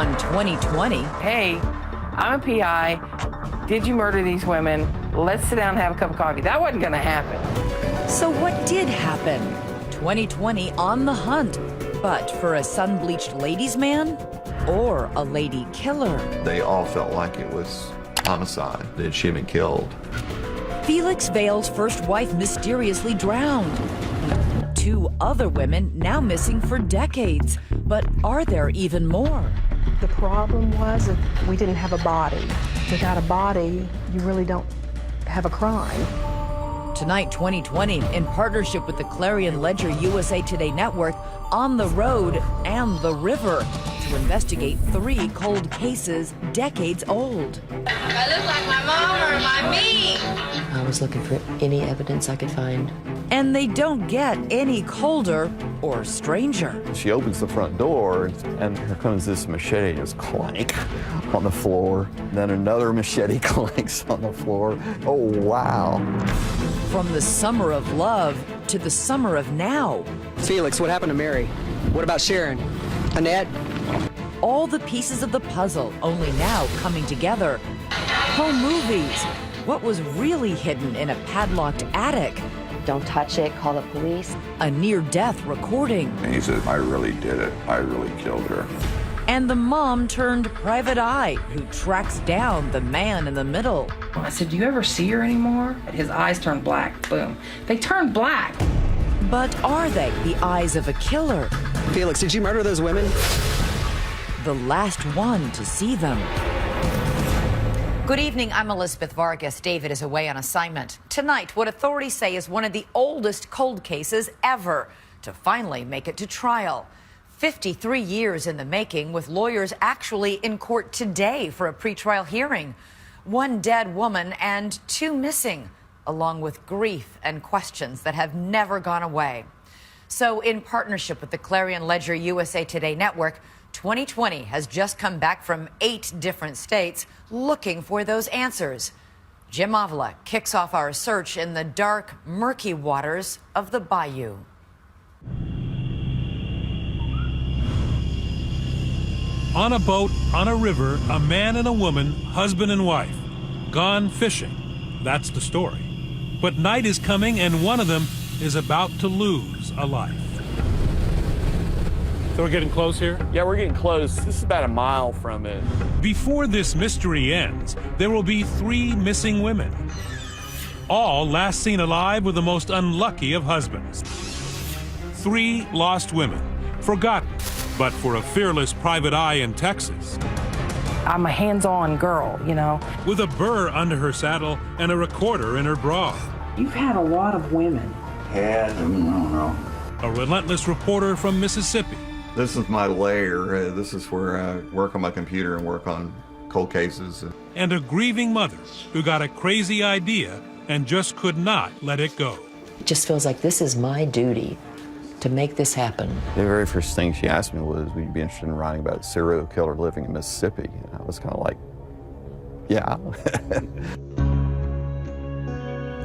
on 2020. Hey, I'm a PI. Did you murder these women? Let's sit down and have a cup of coffee. That wasn't going to happen. So what did happen? 2020 on the hunt, but for a sun-bleached ladies' man or a lady killer? They all felt like it was homicide, that she had been killed. Felix Vale's first wife mysteriously drowned. 2 other women now missing for decades. But are there even more? The problem was that we didn't have a body. Without a body, you really don't have a crime. Tonight, 2020, in partnership with the Clarion Ledger USA Today Network, on the road and the river to investigate 3 cold cases decades old. I look like my mom or my me. I was looking for any evidence I could find. And they don't get any colder or stranger. She opens the front door, and here comes this machete just clank on the floor. Then another machete clanks on the floor. Oh, wow. From the summer of love to the summer of now. Felix, what happened to Mary? What about Sharon? Annette? All the pieces of the puzzle, only now coming together. Home movies. What was really hidden in a padlocked attic? Don't touch it, call the police. A near-death recording. And he said, I really did it. I really killed her. And the mom turned private eye who tracks down the man in the middle. I said, do you ever see her anymore? His eyes turned black. Boom. They turned black. But are they the eyes of a killer? Felix, did you murder those women? The last one to see them. Good evening, I'm Elizabeth Vargas. David is away on assignment. Tonight, what authorities say is one of the oldest cold cases ever to finally make it to trial. 53 years in the making, with lawyers actually in court today for a pretrial hearing. 1 dead woman and 2 missing, along with grief and questions that have never gone away. So in partnership with the Clarion Ledger USA Today Network, 2020 has just come back from 8 different states looking for those answers. Jim Avila kicks off our search in the dark, murky waters of the bayou. On a boat, on a river, a man and a woman, husband and wife, gone fishing. That's the story. But night is coming and one of them is about to lose a life. So we're getting close here? Yeah, we're getting close. This is about a mile from it. Before this mystery ends, there will be 3 missing women. All last seen alive with the most unlucky of husbands. 3 lost women, forgotten, but for a fearless private eye in Texas. I'm a hands-on girl, you know. With a burr under her saddle and a recorder in her bra. You've had a lot of women. Yeah, I don't know. A relentless reporter from Mississippi. This is my lair. This is where I work on my computer and work on cold cases. And a grieving mother who got a crazy idea and just could not let it go. It just feels like this is my duty to make this happen. The very first thing she asked me was, would you be interested in writing about a serial killer living in Mississippi? And I was kind of like, yeah.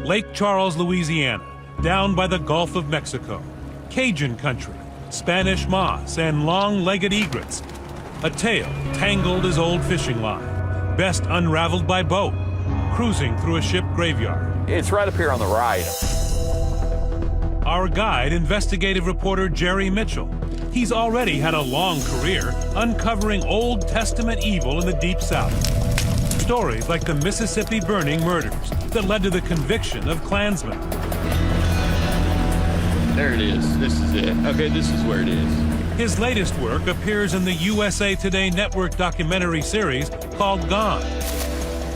Lake Charles, Louisiana, down by the Gulf of Mexico. Cajun country, Spanish moss, and long-legged egrets. A tale tangled as old fishing line, best unraveled by boat, cruising through a ship graveyard. It's right up here on the right. Our guide, investigative reporter Jerry Mitchell. He's already had a long career uncovering Old Testament evil in the Deep South. Stories like the Mississippi burning murders that led to the conviction of Klansmen. There it is. This is it. Okay, this is where it is. His latest work appears in the USA Today Network documentary series called Gone.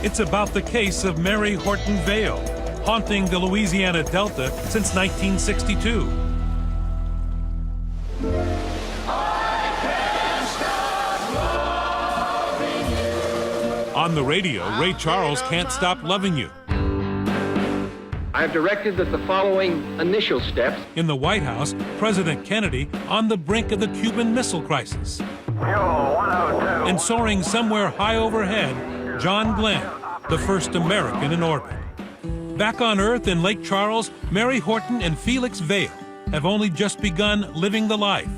It's about the case of Mary Horton Vale, haunting the Louisiana Delta since 1962. On the radio, Ray Charles Can't Stop Loving You. I have directed that the following initial steps. In the White House, President Kennedy on the brink of the Cuban Missile Crisis. And soaring somewhere high overhead, John Glenn, the first American in orbit. Back on Earth in Lake Charles, Mary Horton and Felix Vale have only just begun living the life.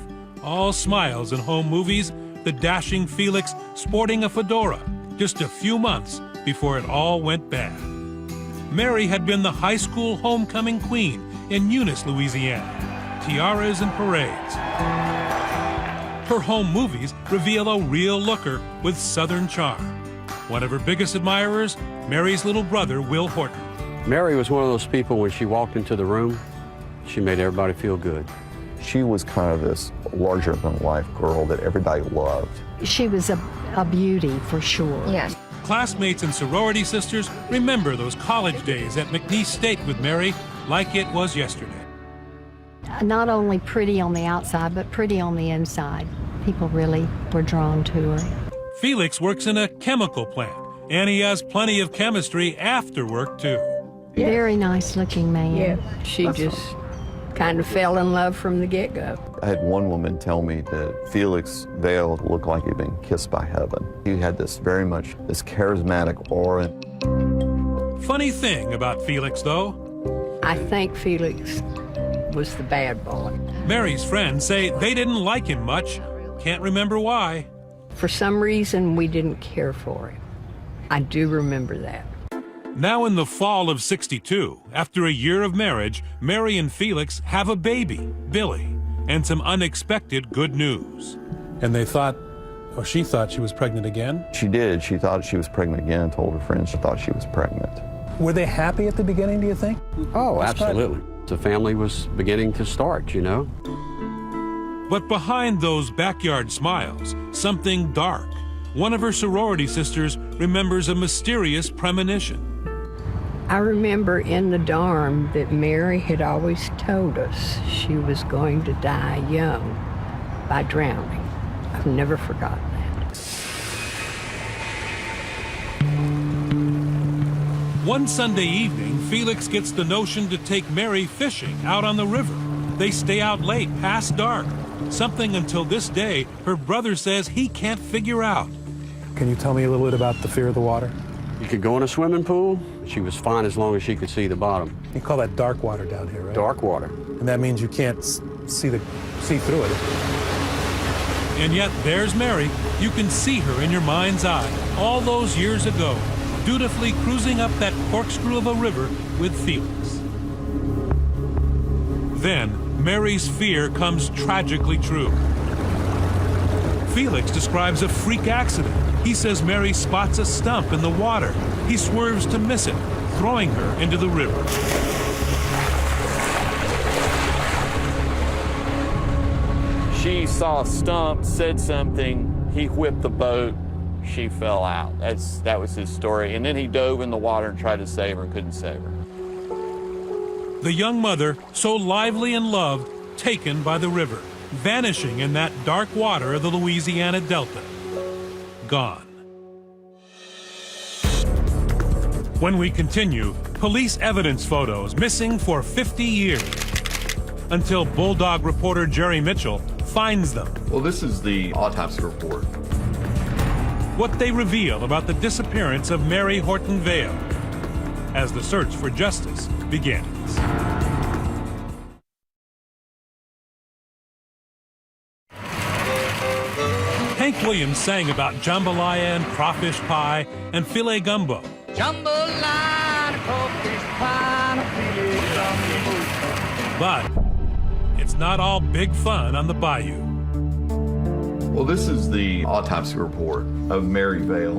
All smiles and home movies the dashing Felix sporting a fedora just a few months before it all went bad. Mary had been the high school homecoming queen in Eunice, Louisiana. Tiaras and parades. Her home movies reveal a real looker with Southern charm. One of her biggest admirers, Mary's little brother, Will Horton. Mary was one of those people, when she walked into the room, she made everybody feel good. She was kind of this larger-than-life girl that everybody loved. She was a beauty for sure. Yes. Classmates and sorority sisters remember those college days at McNeese State with Mary like it was yesterday. Not only pretty on the outside, but pretty on the inside. People really were drawn to her. Felix works in a chemical plant, and he has plenty of chemistry after work, too. Yeah. Very nice-looking man. Yeah, she just kind of fell in love from the get-go. I had one woman tell me that Felix Vale looked like he'd been kissed by heaven. He had this charismatic aura. Funny thing about Felix, though. I think Felix was the bad boy. Mary's friends say they didn't like him much. Can't remember why. For some reason, we didn't care for him. I do remember that. Now in the fall of '62, after a year of marriage, Mary and Felix have a baby, Billy, and some unexpected good news. And they thought, or she thought she was pregnant again? She did. She thought she was pregnant again, told her friends she thought she was pregnant. Were they happy at the beginning, do you think? Oh, absolutely. The family was beginning to start, you know. But behind those backyard smiles, something dark. One of her sorority sisters remembers a mysterious premonition. I remember in the dorm that Mary had always told us she was going to die young by drowning. I've never forgotten that. One Sunday evening, Felix gets the notion to take Mary fishing out on the river. They stay out late, past dark. Something until this day her brother says he can't figure out. Can you tell me a little bit about the fear of the water? You could go in a swimming pool. She was fine as long as she could see the bottom. You call that dark water down here, right? Dark water. And that means you can't see through it. And yet there's Mary. You can see her in your mind's eye all those years ago, dutifully cruising up that corkscrew of a river with Felix. Then Mary's fear comes tragically true. Felix describes a freak accident. He says Mary spots a stump in the water. He swerves to miss it, throwing her into the river. She saw a stump, said something, he whipped the boat, she fell out. That was his story. And then he dove in the water and tried to save her and couldn't save her. The young mother, so lively and loved, taken by the river, vanishing in that dark water of the Louisiana Delta. Gone. When we continue, police evidence photos missing for 50 years. Until Bulldog reporter Jerry Mitchell finds them. Well, this is the autopsy report. What they reveal about the disappearance of Mary Horton Vale as the search for justice begins. Hank Williams sang about jambalaya and crawfish pie and filet gumbo. Jambalaya and crawfish pie and filet gumbo. But it's not all big fun on the bayou. Well, this is the autopsy report of Mary Vale.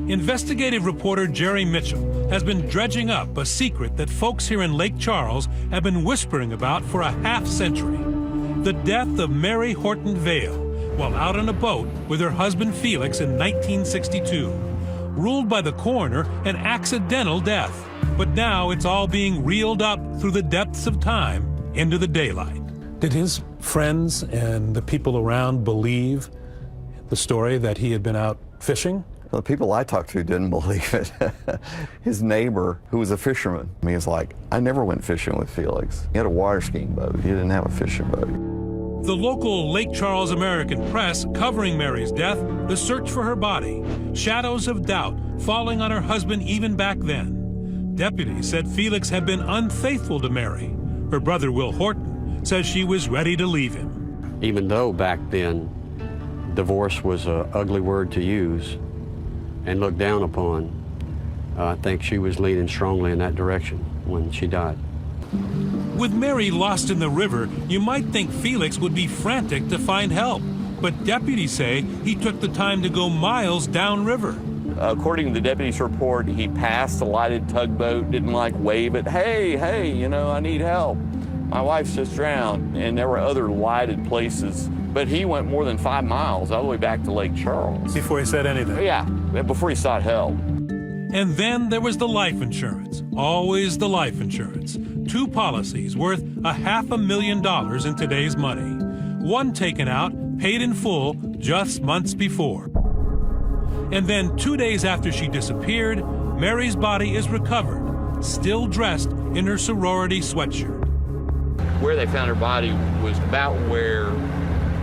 Investigative reporter Jerry Mitchell has been dredging up a secret that folks here in Lake Charles have been whispering about for a half-century. The death of Mary Horton Vale while out on a boat with her husband Felix in 1962. Ruled by the coroner an accidental death. But now it's all being reeled up through the depths of time into the daylight. Did his friends and the people around believe the story that he had been out fishing? The people I talked to didn't believe it. His neighbor, who was a fisherman, he was like, I never went fishing with Felix. He had a water skiing boat. He didn't have a fishing boat. The local Lake Charles American press covering Mary's death, the search for her body, shadows of doubt falling on her husband even back then. Deputies said Felix had been unfaithful to Mary. Her brother, Will Horton, says she was ready to leave him. Even though back then divorce was an ugly word to use and looked down upon. I think she was leaning strongly in that direction when she died. With Mary lost in the river, you might think Felix would be frantic to find help. But deputies say he took the time to go miles downriver. According to the deputy's report, he passed a lighted tugboat, didn't wave it, hey, you know, I need help. My wife's just drowned, and there were other lighted places, but he went more than 5 miles all the way back to Lake Charles. Before he said anything? Yeah, before he sought help. And then there was the life insurance, always the life insurance. 2 policies worth $500,000 in today's money. One taken out, paid in full, just months before. And then 2 days after she disappeared, Mary's body is recovered, still dressed in her sorority sweatshirt. Where they found her body was about where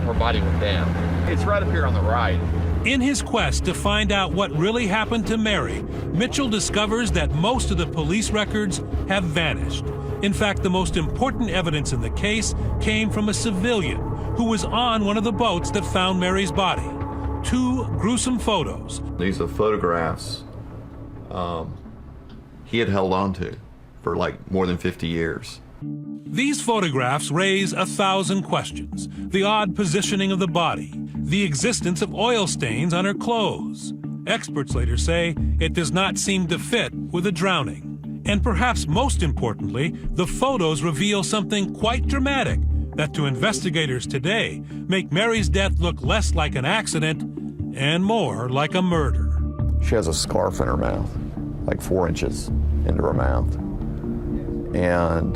her body went down. It's right up here on the right. In his quest to find out what really happened to Mary, Mitchell discovers that most of the police records have vanished. In fact, the most important evidence in the case came from a civilian who was on one of the boats that found Mary's body. 2 gruesome photos. These are photographs he had held on to for more than 50 years. These photographs raise 1,000 questions. The odd positioning of the body, the existence of oil stains on her clothes. Experts later say it does not seem to fit with a drowning. And perhaps most importantly, the photos reveal something quite dramatic that to investigators today make Mary's death look less like an accident and more like a murder. She has a scarf in her mouth, 4 inches into her mouth. And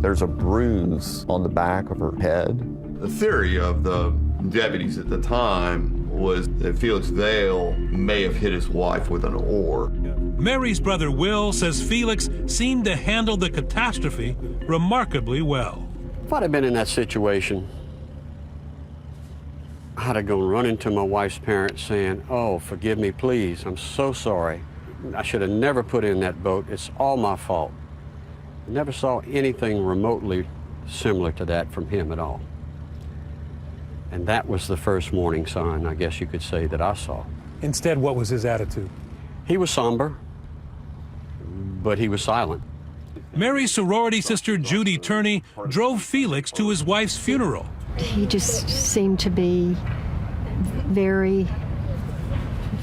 there's a bruise on the back of her head. The theory of the deputies at the time was that Felix Vale may have hit his wife with an oar. Mary's brother Will says Felix seemed to handle the catastrophe remarkably well. If I'd have been in that situation, I'd have gone running to my wife's parents saying, "Oh, forgive me, please. I'm so sorry. I should have never put in that boat. It's all my fault." Never saw anything remotely similar to that from him at all. And that was the first warning sign, I guess you could say, that I saw. Instead, what was his attitude? He was somber, but he was silent. Mary's sorority sister Judy Turney drove Felix to his wife's funeral. He just seemed to be very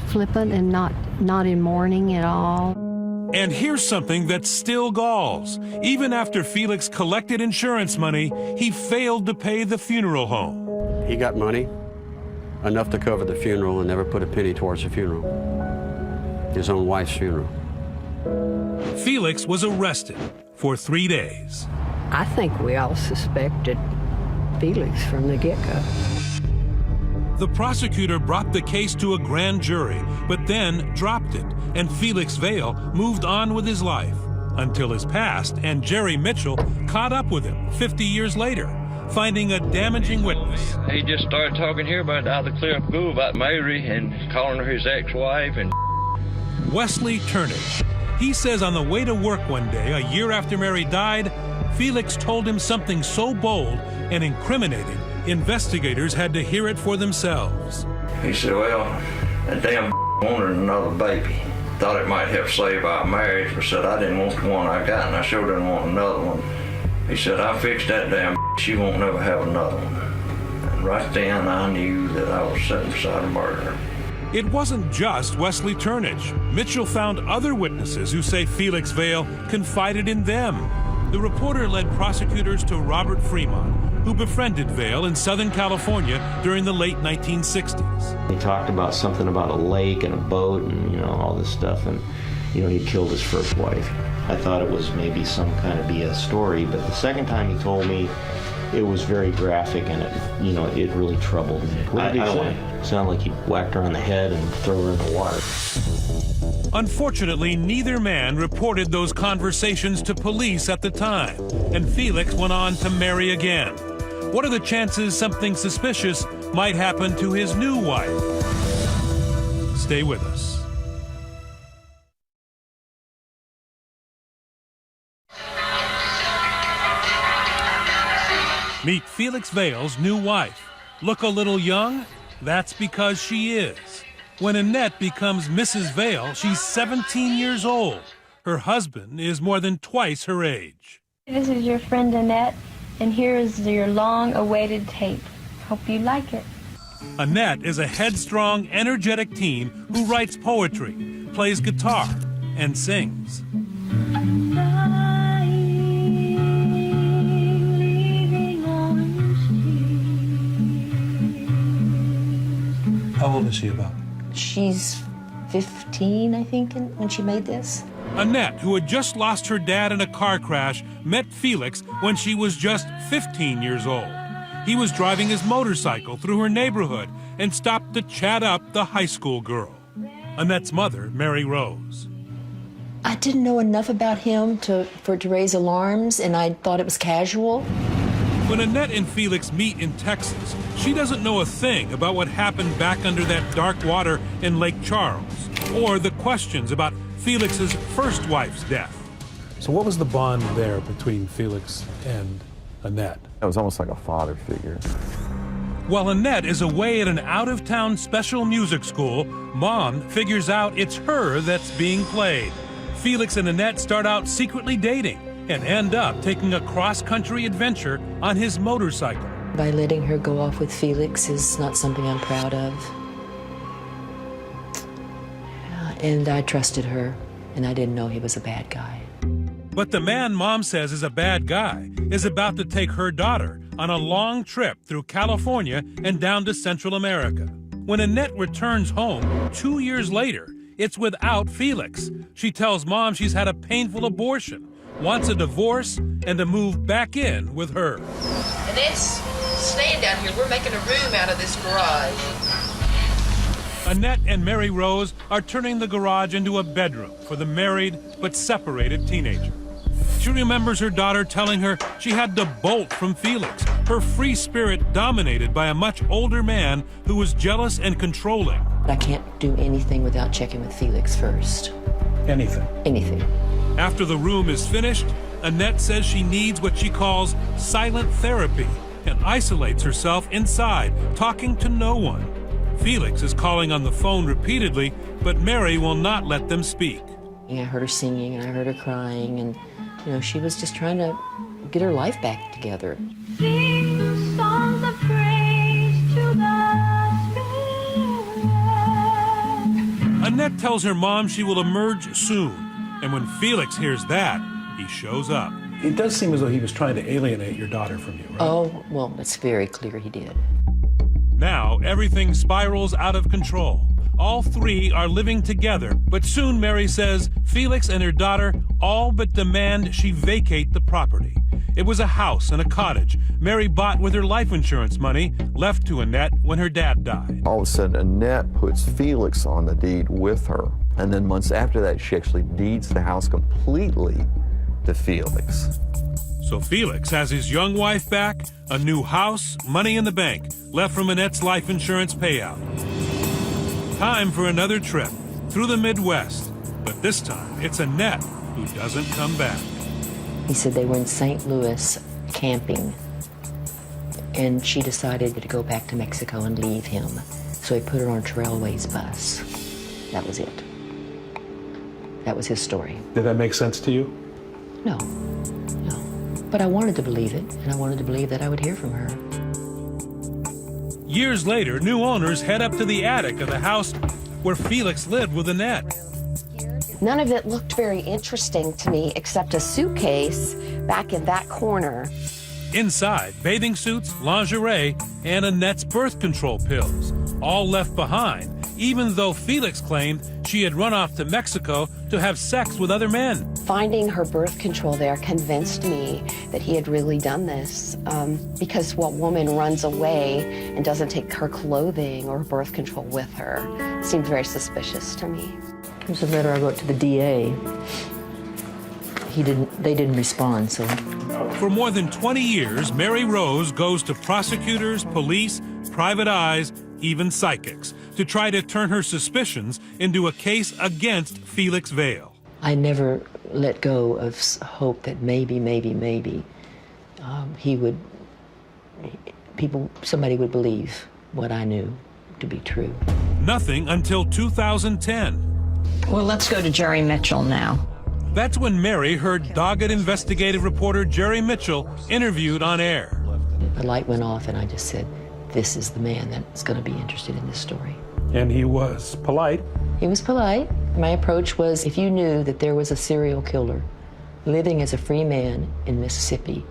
flippant and not in mourning at all. And here's something that still galls. Even after Felix collected insurance money, he failed to pay the funeral home. He got money, enough to cover the funeral, and never put a penny towards the funeral. His own wife's funeral. Felix was arrested for 3 days. I think we all suspected Felix from the get-go. The prosecutor brought the case to a grand jury, but then dropped it, and Felix Vale moved on with his life until his past and Jerry Mitchell caught up with him 50 years later, finding a damaging witness. He just started talking here about out of the clear blue about Mary and calling her his ex-wife and Wesley Turnage. He says on the way to work one day, a year after Mary died, Felix told him something so bold and incriminating, investigators had to hear it for themselves. he said, well, that damn wanted another baby. Thought it might help save our marriage, but said I didn't want the one I got and I sure didn't want another one. He said, I fixed that damn she won't never have another one. And right then I knew that I was sitting beside a murderer. It wasn't just Wesley Turnage. Mitchell found other witnesses who say Felix Vale confided in them. The reporter led prosecutors to Robert Fremont, who befriended Vale in Southern California during the late 1960s. He talked about something about a lake and a boat and, all this stuff, and, he killed his first wife. I thought it was maybe some kind of BS story, but the second time he told me, it was very graphic, and it really troubled me. What did he say? It sounded like he whacked her on the head and threw her in the water. Unfortunately, neither man reported those conversations to police at the time, and Felix went on to marry again. What are the chances something suspicious might happen to his new wife? Stay with us. Meet Felix Vale's new wife. Look a little young? That's because she is. When Annette becomes Mrs. Vale, she's 17 years old. Her husband is more than twice her age. This is your friend Annette, and here is your long-awaited tape. Hope you like it. Annette is a headstrong, energetic teen who writes poetry, plays guitar, and sings. How old is she about? She's 15, I think, when she made this. Annette, who had just lost her dad in a car crash, met Felix when she was just 15 years old. He was driving his motorcycle through her neighborhood and stopped to chat up the high school girl. Annette's mother, Mary Rose. I didn't know enough about him to raise alarms, and I thought it was casual. When Annette and Felix meet in Texas, she doesn't know a thing about what happened back under that dark water in Lake Charles, or the questions about Felix's first wife's death. So what was the bond there between Felix and Annette? It was almost like a father figure. While Annette is away at an out-of-town special music school, Mom figures out it's her that's being played. Felix and Annette start out secretly dating and end up taking a cross-country adventure on his motorcycle. By letting her go off with Felix is not something I'm proud of. And I trusted her, and I didn't know he was a bad guy. But the man Mom says is a bad guy is about to take her daughter on a long trip through California and down to Central America. When Annette returns home 2 years later, it's without Felix. She tells Mom she's had a painful abortion, wants a divorce, and to move back in with her. Annette's staying down here. We're making a room out of this garage. Annette and Mary Rose are turning the garage into a bedroom for the married but separated teenager. She remembers her daughter telling her she had to bolt from Felix, her free spirit dominated by a much older man who was jealous and controlling. I can't do anything without checking with Felix first. Anything? Anything. After the room is finished, Annette says she needs what she calls silent therapy and isolates herself inside, talking to no one. Felix is calling on the phone repeatedly, but Mary will not let them speak. I heard her singing and I heard her crying, and she was just trying to get her life back together. Sing songs of praise to the Spirit. Annette tells her mom she will emerge soon, and when Felix hears that, he shows up. It does seem as though he was trying to alienate your daughter from you, right? Oh, well, it's very clear he did. Now, everything spirals out of control. All three are living together, but soon Mary says Felix and her daughter all but demand she vacate the property. It was a house and a cottage Mary bought with her life insurance money, left to Annette when her dad died. All of a sudden, Annette puts Felix on the deed with her. And then months after that, she actually deeds the house completely to Felix. So Felix has his young wife back, a new house, money in the bank, left from Annette's life insurance payout. Time for another trip through the Midwest, but this time it's Annette who doesn't come back. He said they were in St. Louis camping, and she decided to go back to Mexico and leave him. So he put her on a Trailways bus. That was it. That was his story. Did that make sense to you? No. But I wanted to believe it, and I wanted to believe that I would hear from her. Years later, new owners head up to the attic of the house where Felix lived with Annette. None of it looked very interesting to me except a suitcase back in that corner. Inside, bathing suits, lingerie, and Annette's birth control pills, all left behind, even though Felix claimed she had run off to Mexico to have sex with other men. Finding her birth control there convinced me that he had really done this, because what woman runs away and doesn't take her clothing or birth control with her seemed very suspicious to me. Here's a letter I wrote to the DA. They didn't respond, so. For more than 20 years, Mary Rose goes to prosecutors, police, private eyes, even psychics, to try to turn her suspicions into a case against Felix Vale. I never let go of hope that maybe somebody would believe what I knew, to be true. Nothing until 2010. Well, let's go to Jerry Mitchell now. That's when Mary heard dogged investigative reporter Jerry Mitchell interviewed on air. The light went off and I just said, this is the man that's going to be interested in this story. And he was polite. He was polite. My approach was, if you knew that there was a serial killer living as a free man in Mississippi,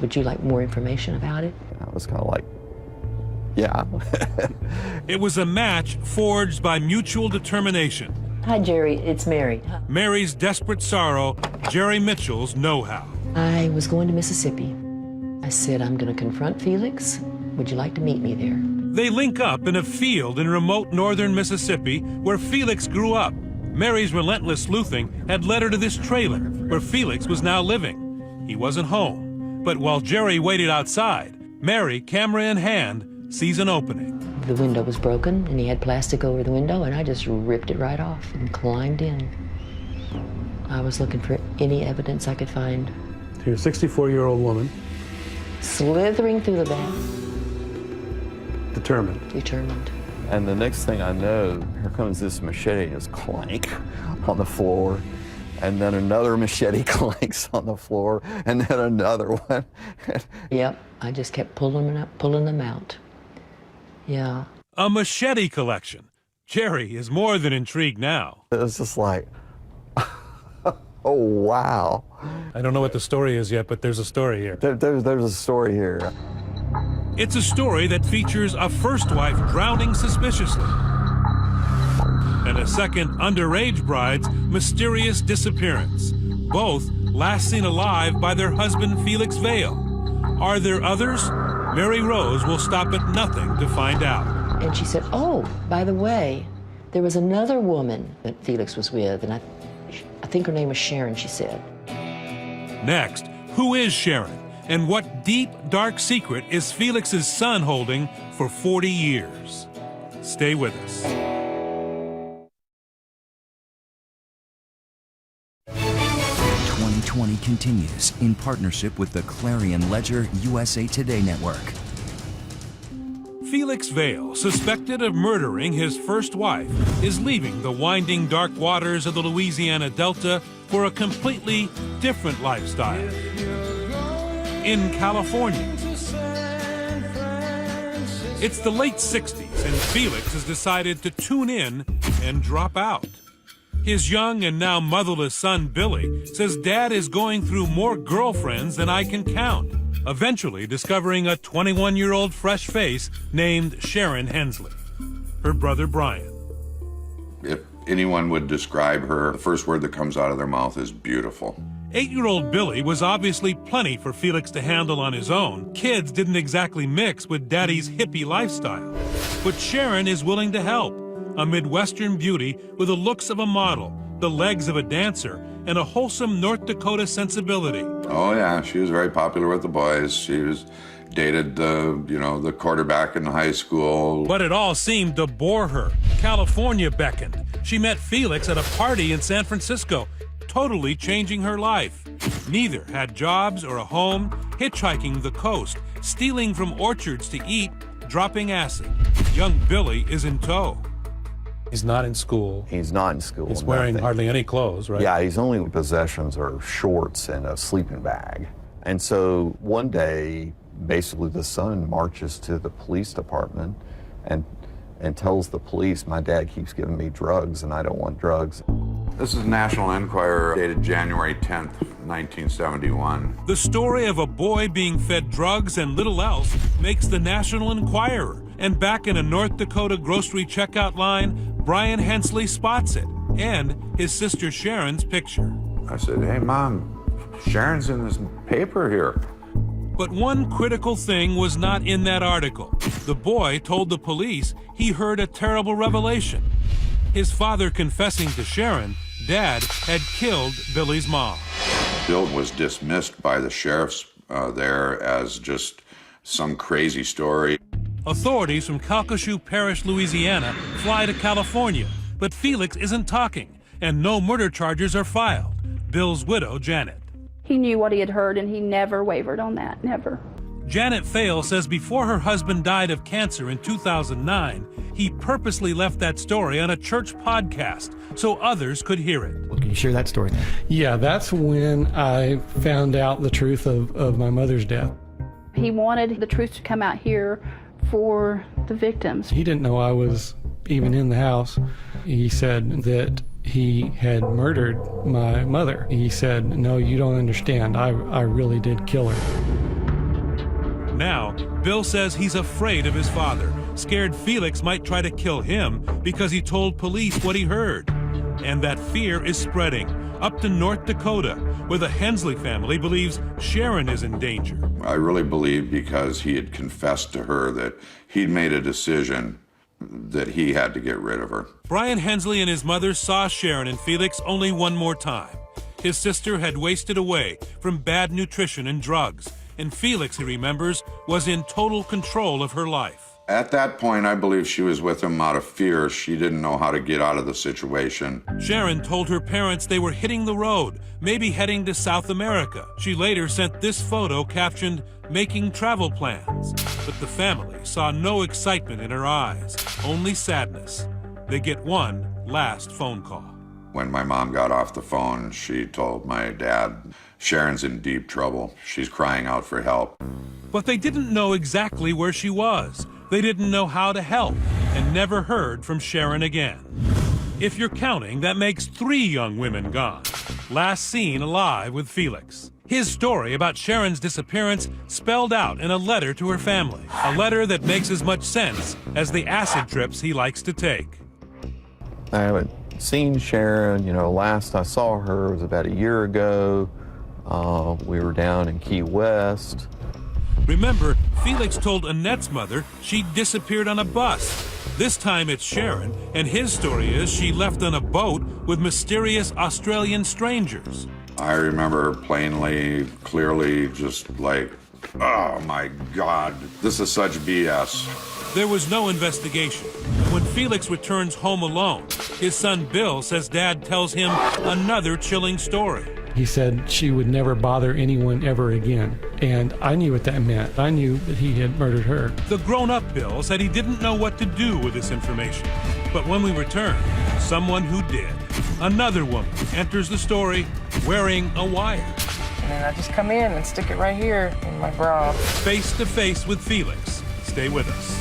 would you like more information about it? I was kind of like, yeah. It was a match forged by mutual determination. Hi, Jerry. It's Mary. Mary's desperate sorrow, Jerry Mitchell's know-how. I was going to Mississippi. I said, I'm going to confront Felix. Would you like to meet me there? They link up in a field in remote northern Mississippi where Felix grew up. Mary's relentless sleuthing had led her to this trailer where Felix was now living. He wasn't home, but while Jerry waited outside, Mary, camera in hand, sees an opening. The window was broken and he had plastic over the window, and I just ripped it right off and climbed in. I was looking for any evidence I could find. So you're a 64-year-old woman. Slithering through the back. Determined. Determined. And the next thing I know, here comes this machete, just clank on the floor. And then another machete clanks on the floor, and then another one. Yep, I just kept pulling them out. Yeah. A machete collection. Jerry is more than intrigued now. It was just like, oh, wow. I don't know what the story is yet, but there's a story here. There's a story here. It's a story that features a first wife drowning suspiciously and a second underage bride's mysterious disappearance, both last seen alive by their husband Felix Vale. Are there others? Mary Rose will stop at nothing to find out. And she said, oh, by the way, there was another woman that Felix was with, and I think her name was Sharon, she said. Next, who is Sharon? And what deep, dark secret is Felix's son holding for 40 years? Stay with us. 2020 continues in partnership with the Clarion Ledger USA Today Network. Felix Vale, suspected of murdering his first wife, is leaving the winding dark waters of the Louisiana Delta for a completely different lifestyle. In California. It's the late 60s, and Felix has decided to tune in and drop out. His young and now motherless son, Billy, says Dad is going through more girlfriends than I can count, eventually discovering a 21-year-old fresh face named Sharon Hensley. Her brother, Brian. If anyone would describe her, the first word that comes out of their mouth is beautiful. 8-year-old Billy was obviously plenty for Felix to handle on his own. Kids didn't exactly mix with Daddy's hippie lifestyle. But Sharon is willing to help. A Midwestern beauty with the looks of a model, the legs of a dancer, and a wholesome North Dakota sensibility. Oh yeah, she was very popular with the boys. She was dated the quarterback in high school. But it all seemed to bore her. California beckoned. She met Felix at a party in San Francisco, totally changing her life. Neither had jobs or a home, hitchhiking the coast, stealing from orchards to eat, dropping acid. Young Billy is in tow. He's not in school. He's not in school. He's wearing hardly any clothes, right? Yeah, his only possessions are shorts and a sleeping bag. And so one day, basically the son marches to the police department and tells the police, my dad keeps giving me drugs and I don't want drugs. This is National Enquirer, dated January 10th, 1971. The story of a boy being fed drugs and little else makes the National Enquirer. And back in a North Dakota grocery checkout line, Brian Hensley spots it, and his sister Sharon's picture. I said, hey, Mom, Sharon's in this paper here. But one critical thing was not in that article. The boy told the police he heard a terrible revelation. His father confessing to Sharon, Dad had killed Billy's mom. Bill was dismissed by the sheriffs there as just some crazy story. Authorities from Calcasieu Parish, Louisiana, fly to California, but Felix isn't talking, and no murder charges are filed. Bill's widow, Janet. He knew what he had heard, and he never wavered on that, never. Janet Fale says before her husband died of cancer in 2009, he purposely left that story on a church podcast so others could hear it. Can you share that story? Yeah, that's when I found out the truth of my mother's death. He wanted the truth to come out here for the victims. He didn't know I was even in the house. He said that he had murdered my mother. He said, "No, you don't understand. I really did kill her." Now, Bill says he's afraid of his father, scared Felix might try to kill him because he told police what he heard. And that fear is spreading up to North Dakota, where the Hensley family believes Sharon is in danger. I really believe because he had confessed to her that he'd made a decision that he had to get rid of her. Brian Hensley and his mother saw Sharon and Felix only one more time. His sister had wasted away from bad nutrition and drugs, and Felix, he remembers, was in total control of her life. At that point, I believe she was with him out of fear. She didn't know how to get out of the situation. Sharon told her parents they were hitting the road, maybe heading to South America. She later sent this photo captioned, "Making travel plans." But the family saw no excitement in her eyes, only sadness. They get one last phone call. When my mom got off the phone, she told my dad, "Sharon's in deep trouble. She's crying out for help." But they didn't know exactly where she was. They didn't know how to help and never heard from Sharon again. If you're counting, that makes 3 young women gone, last seen alive with Felix. His story about Sharon's disappearance spelled out in a letter to her family, a letter that makes as much sense as the acid trips he likes to take. I haven't seen Sharon. Last I saw her was about a year ago. We were down in Key West. Remember, Felix told Annette's mother she disappeared on a bus. This time it's Sharon, and his story is she left on a boat with mysterious Australian strangers. I remember plainly, clearly, just like, oh my God, this is such BS. There was no investigation. When Felix returns home alone, his son Bill says Dad tells him another chilling story. He said she would never bother anyone ever again. And I knew what that meant. I knew that he had murdered her. The grown-up Bill said he didn't know what to do with this information. But when we return, someone who did. Another woman enters the story wearing a wire. And I just come in and stick it right here in my bra. Face to face with Felix. Stay with us.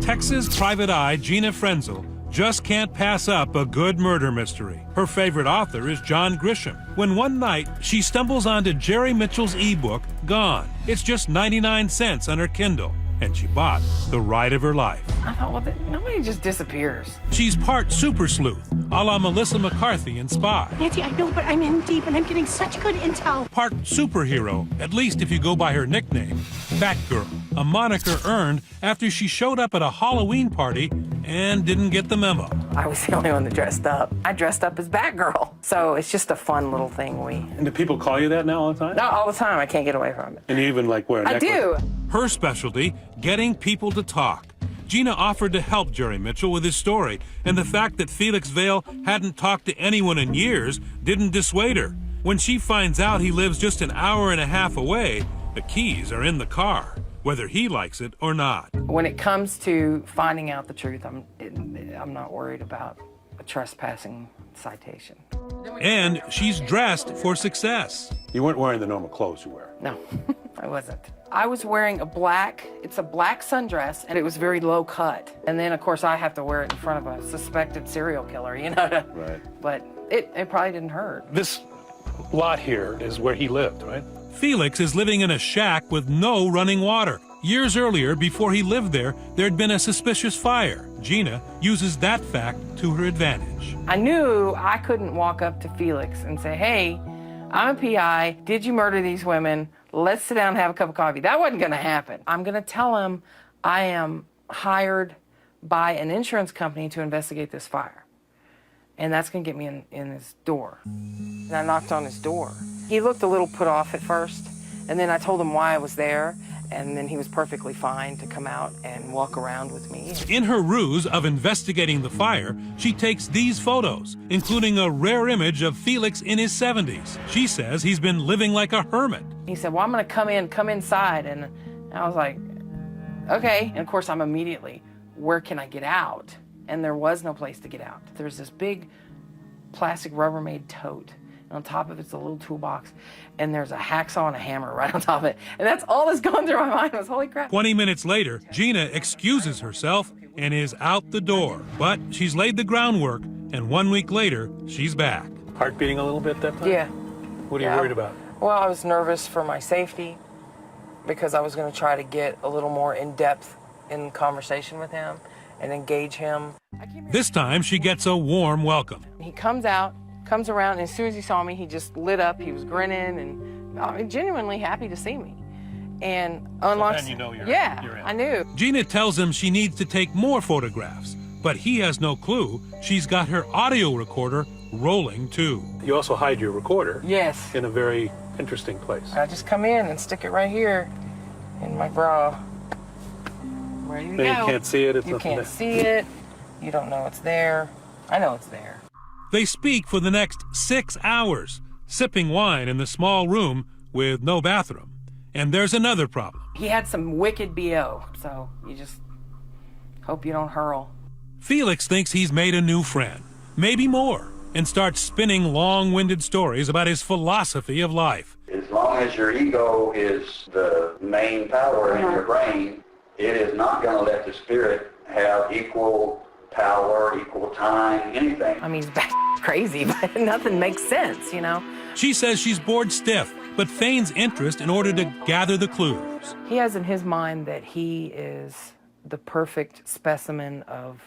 Texas private eye Gina Frenzel just can't pass up a good murder mystery. Her favorite author is John Grisham. When one night she stumbles onto Jerry Mitchell's ebook, Gone. It's just 99 cents on her Kindle, and she bought the ride of her life. I thought, well, nobody just disappears. She's part super sleuth, a la Melissa McCarthy in Spy. Nancy, I know, but I'm in deep and I'm getting such good intel. Part superhero, at least if you go by her nickname, Batgirl, a moniker earned after she showed up at a Halloween party and didn't get the memo. I was the only one that dressed up. I dressed up as Batgirl. So it's just a fun little thing And do people call you that now all the time? No, all the time. I can't get away from it. And you even wear a necklace? I do. Her specialty, getting people to talk. Gina offered to help Jerry Mitchell with his story, and the fact that Felix Vale hadn't talked to anyone in years didn't dissuade her. When she finds out he lives just an hour and a half away, the keys are in the car, whether he likes it or not. When it comes to finding out the truth, I'm not worried about a trespassing citation. And she's dressed for success. You weren't wearing the normal clothes you wear. No, I wasn't. I was wearing it's a black sundress, and it was very low cut. And then, of course, I have to wear it in front of a suspected serial killer, Right. But it probably didn't hurt. This lot here is where he lived, right? Felix is living in a shack with no running water. Years earlier, before he lived there, there'd been a suspicious fire. Gina uses that fact to her advantage. I knew I couldn't walk up to Felix and say, hey, I'm a PI. Did you murder these women? Let's sit down and have a cup of coffee. That wasn't going to happen. I'm going to tell him I am hired by an insurance company to investigate this fire. And that's going to get me in his door. And I knocked on his door. He looked a little put off at first, and then I told him why I was there. And then he was perfectly fine to come out and walk around with me. In her ruse of investigating the fire, she takes these photos, including a rare image of Felix in his 70s. She says he's been living like a hermit. He said, well, I'm gonna come inside. And I was like, okay. And of course, I'm immediately, where can I get out? And there was no place to get out. There's this big plastic Rubbermaid tote. And on top of it's a little toolbox. And there's a hacksaw and a hammer right on top of it. And that's all that's going through my mind was, holy crap. 20 minutes later, Gina excuses herself and is out the door. But she's laid the groundwork, and 1 week later, she's back. Heart beating a little bit that time? Yeah. What are you worried about? Well, I was nervous for my safety because I was going to try to get a little more in-depth in conversation with him and engage him. This time, she gets a warm welcome. He comes out, comes around, and as soon as he saw me, he just lit up. He was grinning and genuinely happy to see me. And unlocks. So then you know you're in. I knew. Gina tells him she needs to take more photographs, but he has no clue she's got her audio recorder rolling too. You also hide your recorder. Yes. In a very interesting place. I just come in and stick it right here in my bra. Ready to go. You can't see it. You can't see it. You don't know it's there. I know it's there. They speak for the next 6 hours, sipping wine in the small room with no bathroom. And there's another problem. He had some wicked BO, so you just hope you don't hurl. Felix thinks he's made a new friend, maybe more, and starts spinning long-winded stories about his philosophy of life. As long as your ego is the main power in your brain, it is not going to let the spirit have equal power, equal time, anything. I mean, he's crazy, but nothing makes sense, you know? She says she's bored stiff, but feigns interest in order to gather the clues. He has in his mind that he is the perfect specimen of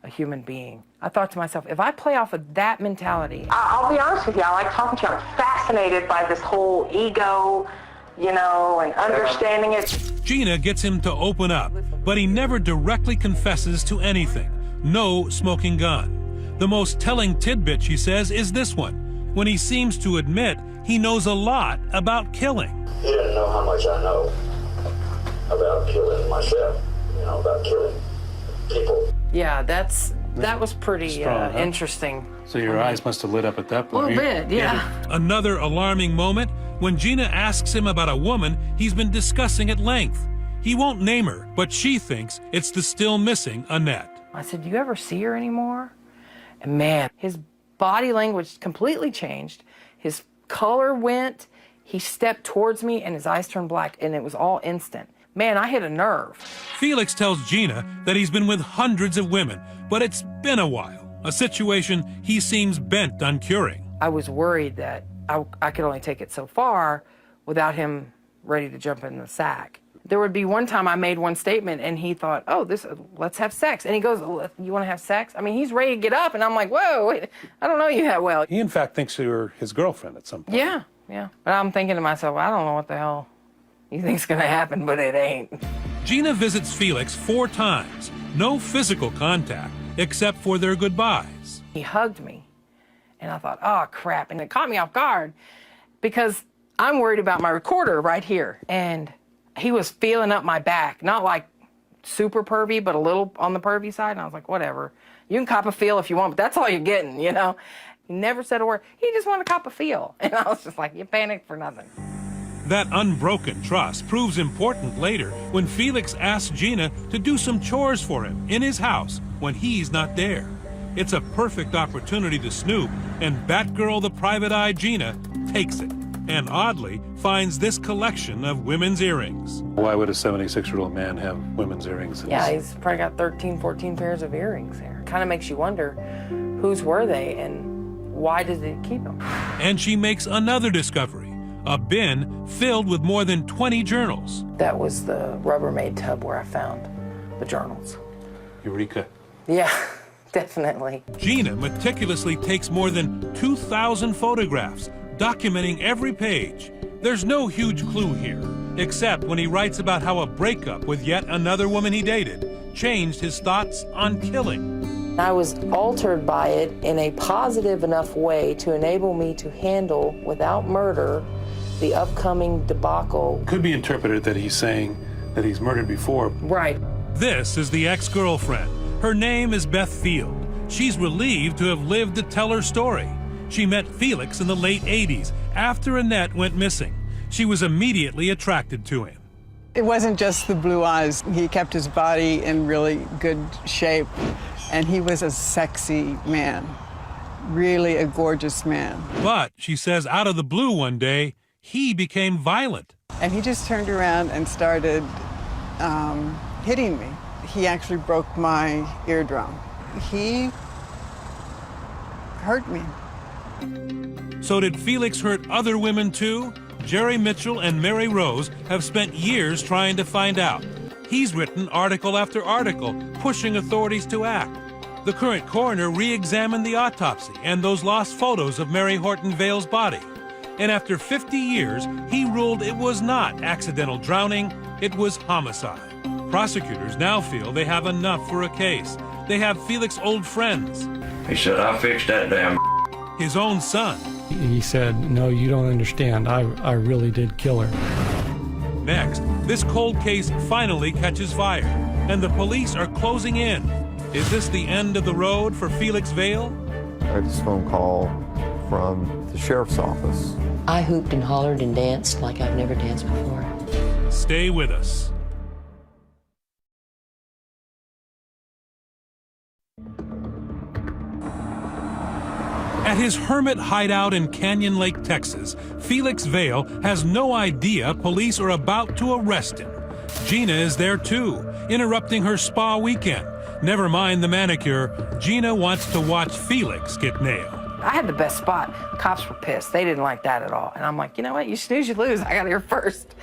a human being. I thought to myself, if I play off of that mentality... I'll be honest with you, I like talking to you. I'm fascinated by this whole ego, you know, and understanding it. Gina gets him to open up, but he never directly confesses to anything. No smoking gun. The most telling tidbit, she says, is this one, when he seems to admit he knows a lot about killing. He doesn't know how much I know about killing myself, you know, about killing people. Yeah, that was pretty Strong, huh? interesting. So your eyes must have lit up at that A point. little bit, yeah. Another alarming moment when Gina asks him about a woman he's been discussing at length. He won't name her, but she thinks it's the still missing Annette. I said, do you ever see her anymore? And man, his body language completely changed. His color went, he stepped towards me, and his eyes turned black, and it was all instant. Man, I hit a nerve. Felix tells Gina that he's been with hundreds of women, but it's been a while, a situation he seems bent on curing. I was worried that I could only take it so far without him ready to jump in the sack. There would be one time I made one statement and he thought, oh, let's have sex. And he goes, you want to have sex? I mean, he's ready to get up and I'm like, whoa, wait, I don't know you that well. He in fact thinks you're his girlfriend at some point. Yeah. But I'm thinking to myself, I don't know what the hell you think's gonna happen, but it ain't. Gina visits Felix 4 times, no physical contact except for their goodbyes. He hugged me and I thought, oh crap. And it caught me off guard because I'm worried about my recorder right here. And he was feeling up my back, not like super pervy, but a little on the pervy side. And I was like, whatever. You can cop a feel if you want, but that's all you're getting, you know? He never said a word. He just wanted to cop a feel. And I was just like, you panicked for nothing. That unbroken trust proves important later when Felix asks Gina to do some chores for him in his house when he's not there. It's a perfect opportunity to snoop, and Batgirl the Private Eye Gina takes it, and oddly finds this collection of women's earrings. Why would a 76-year-old man have women's earrings? Yeah, he's probably got 13, 14 pairs of earrings there. Kind of makes you wonder, whose were they and why did he keep them? And she makes another discovery, a bin filled with more than 20 journals. That was the Rubbermaid tub where I found the journals. Eureka. Yeah, definitely. Gina meticulously takes more than 2,000 photographs, documenting every page. There's no huge clue here, except when he writes about how a breakup with yet another woman he dated changed his thoughts on killing. I was altered by it in a positive enough way to enable me to handle, without murder, the upcoming debacle. Could be interpreted that he's saying that he's murdered before. Right. This is the ex-girlfriend. Her name is Beth Field. She's relieved to have lived to tell her story. She met Felix in the late 80s after Annette went missing. She was immediately attracted to him. It wasn't just the blue eyes. He kept his body in really good shape, and he was a sexy man, really a gorgeous man. But, she says, out of the blue one day, he became violent. And he just turned around and started hitting me. He actually broke my eardrum. He hurt me. So did Felix hurt other women too? Jerry Mitchell and Mary Rose have spent years trying to find out. He's written article after article, pushing authorities to act. The current coroner re-examined the autopsy and those lost photos of Mary Horton Vale's body. And after 50 years, he ruled it was not accidental drowning, it was homicide. Prosecutors now feel they have enough for a case. They have Felix's old friends. He said, I fixed that damn. His own son. He said, no, you don't understand. I really did kill her. Next, this cold case finally catches fire, and the police are closing in. Is this the end of the road for Felix Vale? I got this phone call from the sheriff's office. I hooped and hollered and danced like I've never danced before. Stay with us. At his hermit hideout in Canyon Lake, Texas, Felix Vale has no idea police are about to arrest him. Gina is there too, interrupting her spa weekend. Never mind the manicure, Gina wants to watch Felix get nailed. I had the best spot. Cops were pissed. They didn't like that at all. And I'm like, you know what? You snooze, you lose. I got here first.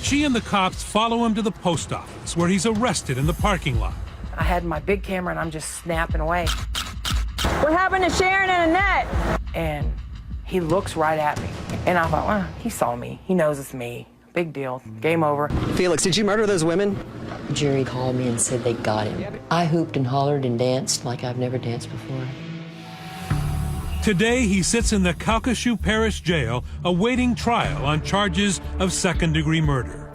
She and the cops follow him to the post office, where he's arrested in the parking lot. I had my big camera, and I'm just snapping away. What happened to Sharon and Annette? And he looks right at me. And I thought, well, he saw me. He knows it's me. Big deal. Game over. Felix, did you murder those women? Jerry called me and said they got him. I hooped and hollered and danced like I've never danced before. Today, he sits in the Calcasieu Parish Jail awaiting trial on charges of second-degree murder.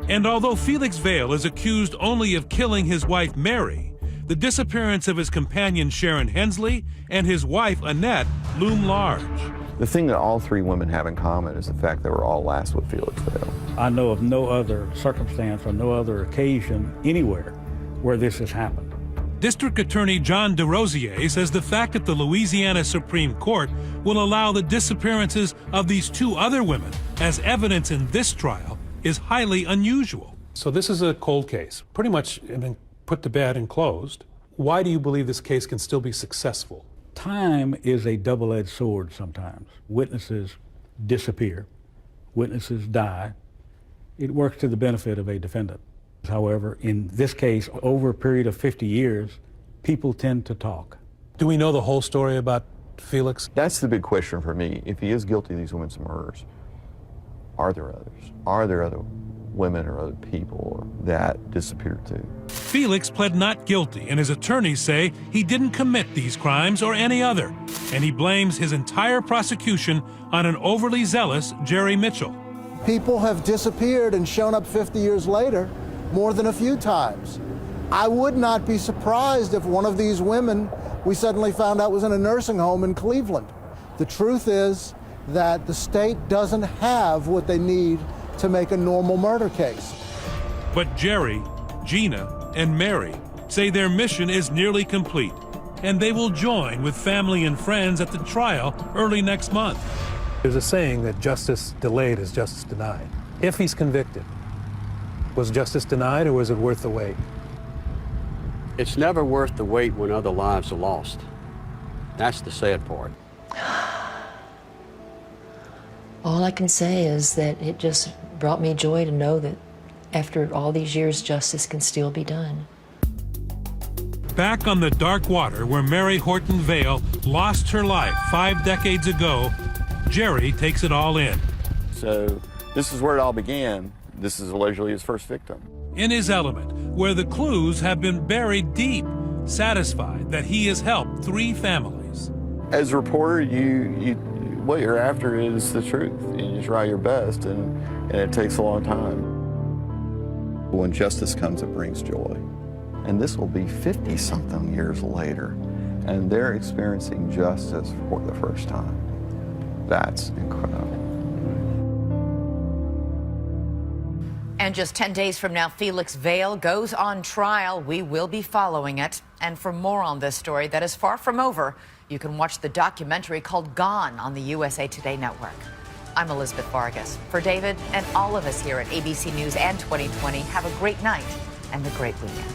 And although Felix Vale is accused only of killing his wife, Mary, the disappearance of his companion, Sharon Hensley, and his wife, Annette, loom large. The thing that all three women have in common is the fact they were all last with Felix Vale. I know of no other circumstance or no other occasion anywhere where this has happened. District Attorney John DeRosier says the fact that the Louisiana Supreme Court will allow the disappearances of these two other women as evidence in this trial is highly unusual. So this is a cold case, pretty much been put to bed and closed. Why do you believe this case can still be successful? Time is a double-edged sword sometimes. Witnesses disappear. Witnesses die. It works to the benefit of a defendant. However, in this case, over a period of 50 years, people tend to talk. Do we know the whole story about Felix? That's the big question for me. If he is guilty of these women's murders, are there others? Are there other women or other people that disappeared too? Felix pled not guilty, and his attorneys say he didn't commit these crimes or any other, and he blames his entire prosecution on an overly zealous Jerry Mitchell. People have disappeared and shown up 50 years later more than a few times. I would not be surprised if one of these women we suddenly found out was in a nursing home in Cleveland. The truth is that the state doesn't have what they need to make a normal murder case. But Jerry, Gina, and Mary say their mission is nearly complete, and they will join with family and friends at the trial early next month. There's a saying that justice delayed is justice denied. If he's convicted, was justice denied or was it worth the wait? It's never worth the wait when other lives are lost. That's the sad part. All I can say is that it just brought me joy to know that after all these years, justice can still be done. Back on the dark water where Mary Horton Vale lost her life 5 decades ago, Jerry takes it all in. So this is where it all began. This is allegedly his first victim. In his element, where the clues have been buried deep, satisfied that he has helped 3 families. As a reporter, what you're after is the truth. You just try your best, and it takes a long time. When justice comes, it brings joy. And this will be 50-something years later, and they're experiencing justice for the first time. That's incredible. And just 10 days from now, Felix Vale goes on trial. We will be following it. And for more on this story that is far from over, you can watch the documentary called Gone on the USA Today network. I'm Elizabeth Vargas. For David and all of us here at ABC News and 2020, have a great night and a great weekend.